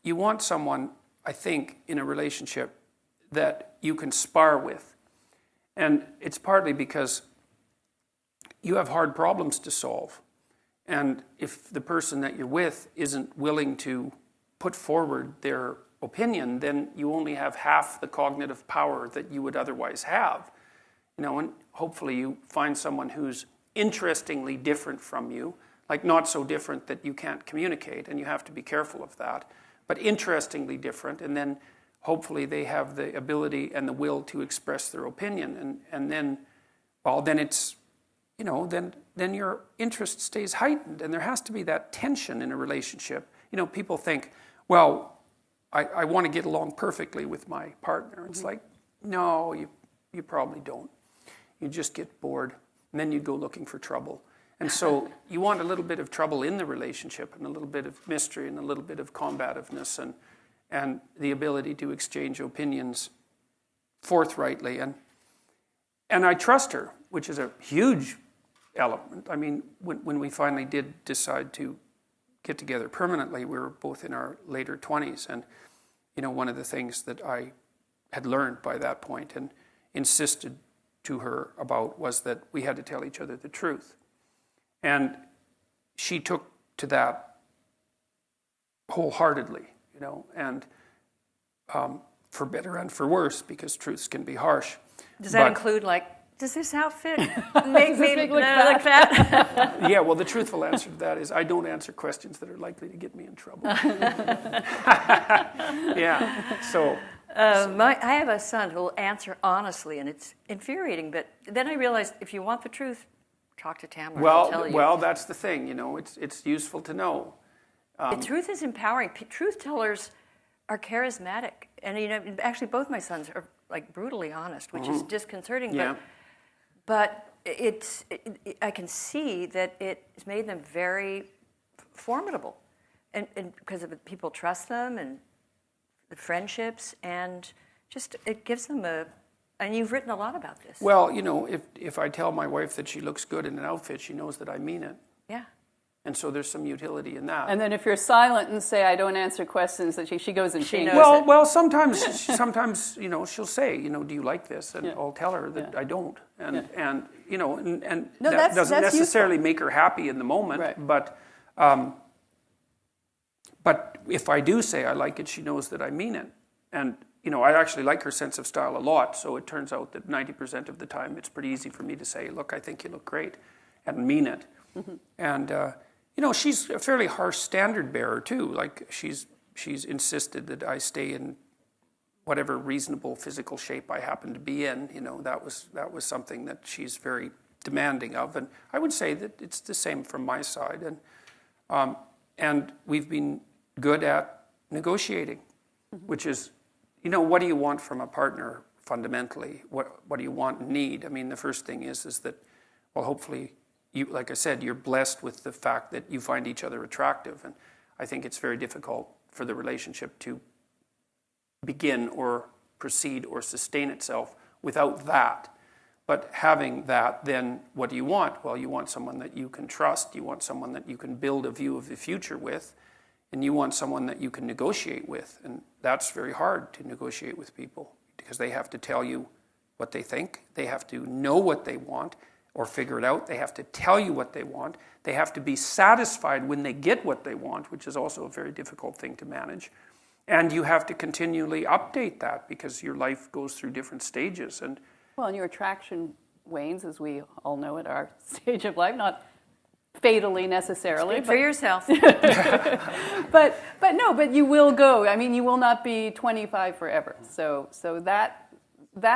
you want someone, I think, in a relationship that you can spar with. And it's partly because you have hard problems to solve. And if the person that you're with isn't willing to put forward their opinion, then you only have half the cognitive power that you would otherwise have. And hopefully you find someone who's interestingly different from you, like not so different that you can't communicate, and you have to be careful of that, but interestingly different, and then hopefully they have the ability and the will to express their opinion, and then, well, then it's, then your interest stays heightened, and there has to be that tension in a relationship. People think, well, I want to get along perfectly with my partner. It's like, no, you probably don't. You just get bored, and then you go looking for trouble. And so you want a little bit of trouble in the relationship, and a little bit of mystery, and a little bit of combativeness, and the ability to exchange opinions forthrightly. And I trust her, which is a huge element. I mean, when we finally did decide to get together permanently, we were both in our later 20s. And, one of the things that I had learned by that point and insisted to her about was that we had to tell each other the truth. And she took to that wholeheartedly, and for better and for worse, because truths can be harsh. Does that include, does this outfit make me look like that? Yeah, well, the truthful answer to that is I don't answer questions that are likely to get me in trouble. Yeah, so... I have a son who will answer honestly, and it's infuriating, but then I realized if you want the truth, talk to Tamara. I'll tell you. Well, that's the thing, it's useful to know. The truth is empowering. Truth tellers are charismatic, and actually both my sons are brutally honest, which is disconcerting. Yeah. But I can see that it's made them very formidable, and because of people trust them and the friendships, and just it gives them and you've written a lot about this. Well, if I tell my wife that she looks good in an outfit, she knows that I mean it. Yeah. And so there's some utility in that. And then if you're silent and say, I don't answer questions, that she goes and changes it. Well, sometimes she'll say, do you like this? And I'll tell her that I don't. And that doesn't necessarily make her happy in the moment. Right. But if I do say I like it, she knows that I mean it. And, I actually like her sense of style a lot. So it turns out that 90% of the time it's pretty easy for me to say, look, I think you look great, and mean it. Mm-hmm. And, she's a fairly harsh standard bearer too. Like she's insisted that I stay in whatever reasonable physical shape I happen to be in. That was something that she's very demanding of. And I would say that it's the same from my side. And we've been good at negotiating, which is, what do you want from a partner fundamentally? What do you want and need? I mean, the first thing is that, well, hopefully, like I said, you're blessed with the fact that you find each other attractive. And I think it's very difficult for the relationship to begin or proceed or sustain itself without that. But having that, then what do you want? Well, you want someone that you can trust. You want someone that you can build a view of the future with. And you want someone that you can negotiate with. And that's very hard to negotiate with people because they have to tell you what they think. They have to know what they want or figure it out. They have to tell you what they want. They have to be satisfied when they get what they want, which is also a very difficult thing to manage. And you have to continually update that because your life goes through different stages. And your attraction wanes, as we all know at our stage of life, not fatally necessarily. Speak for yourself. but you will go. I mean, you will not be 25 forever. So that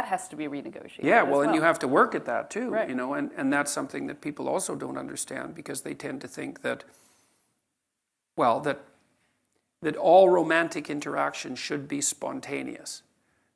has to be renegotiated. Yeah, well, and you have to work at that too, right. And that's something that people also don't understand because they tend to think that, well, that all romantic interaction should be spontaneous.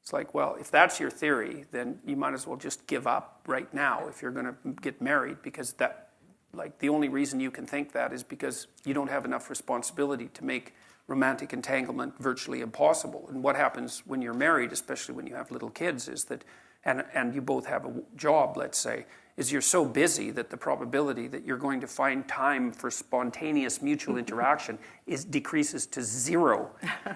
It's like, well, if that's your theory, then you might as well just give up right now if you're going to get married because the only reason you can think that is because you don't have enough responsibility to make romantic entanglement virtually impossible. And what happens when you're married, especially when you have little kids, is that and you both have a job, let's say, is you're so busy that the probability that you're going to find time for spontaneous mutual interaction decreases to 0.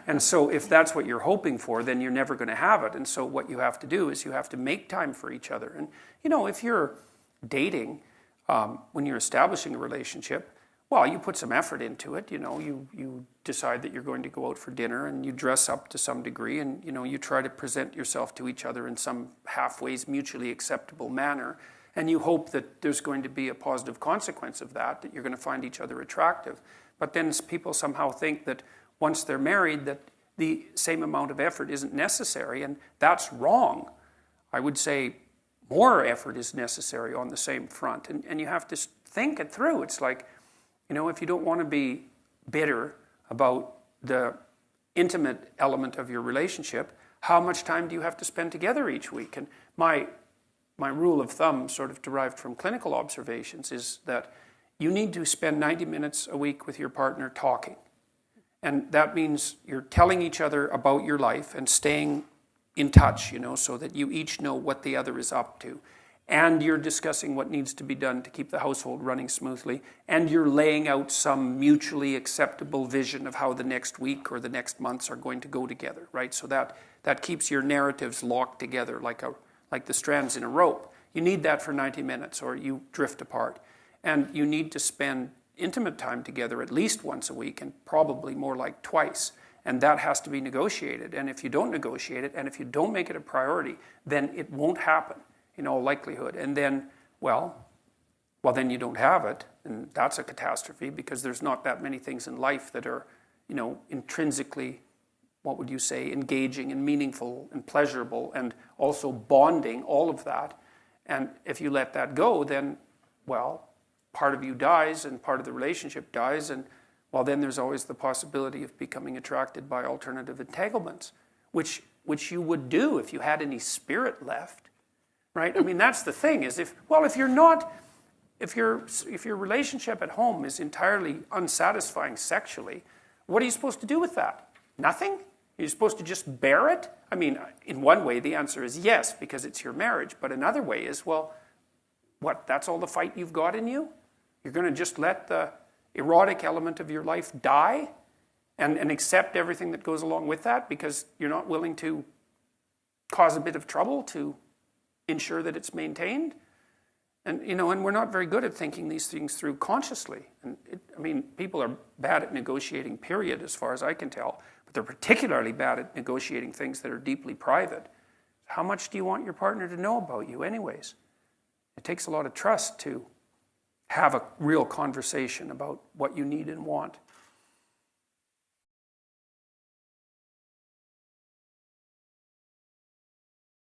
And so if that's what you're hoping for, then you're never going to have it. And so what you have to do is you have to make time for each other. And, if you're dating, when you're establishing a relationship, well, you put some effort into it. You decide that you're going to go out for dinner and you dress up to some degree and, you try to present yourself to each other in some halfway mutually acceptable manner. And you hope that there's going to be a positive consequence of that you're going to find each other attractive. But then people somehow think that once they're married that the same amount of effort isn't necessary, and that's wrong. I would say more effort is necessary on the same front. And you have to think it through. It's like, if you don't want to be bitter about the intimate element of your relationship, how much time do you have to spend together each week? And my rule of thumb, sort of derived from clinical observations, is that you need to spend 90 minutes a week with your partner talking. And that means you're telling each other about your life and staying in touch, so that you each know what the other is up to. And you're discussing what needs to be done to keep the household running smoothly. And you're laying out some mutually acceptable vision of how the next week or the next months are going to go together, right? So that keeps your narratives locked together like the strands in a rope. You need that for 90 minutes or you drift apart. And you need to spend intimate time together at least once a week and probably more like twice. And that has to be negotiated. And if you don't negotiate it and if you don't make it a priority, then it won't happen in all likelihood. And then, well, then you don't have it. And that's a catastrophe because there's not that many things in life that are, intrinsically, what would you say, engaging and meaningful and pleasurable and also bonding, all of that. And if you let that go, then, well, part of you dies and part of the relationship dies. And, well, then there's always the possibility of becoming attracted by alternative entanglements, which you would do if you had any spirit left, right? I mean, that's the thing is if your relationship at home is entirely unsatisfying sexually, what are you supposed to do with that? Nothing? You're supposed to just bear it? I mean, in one way, the answer is yes, because it's your marriage. But another way is, well, what, that's all the fight you've got in you? You're going to just let the erotic element of your life die and accept everything that goes along with that because you're not willing to cause a bit of trouble to ensure that it's maintained? And, and we're not very good at thinking these things through consciously. And people are bad at negotiating, period, as far as I can tell. But they're particularly bad at negotiating things that are deeply private. How much do you want your partner to know about you anyways? It takes a lot of trust to have a real conversation about what you need and want.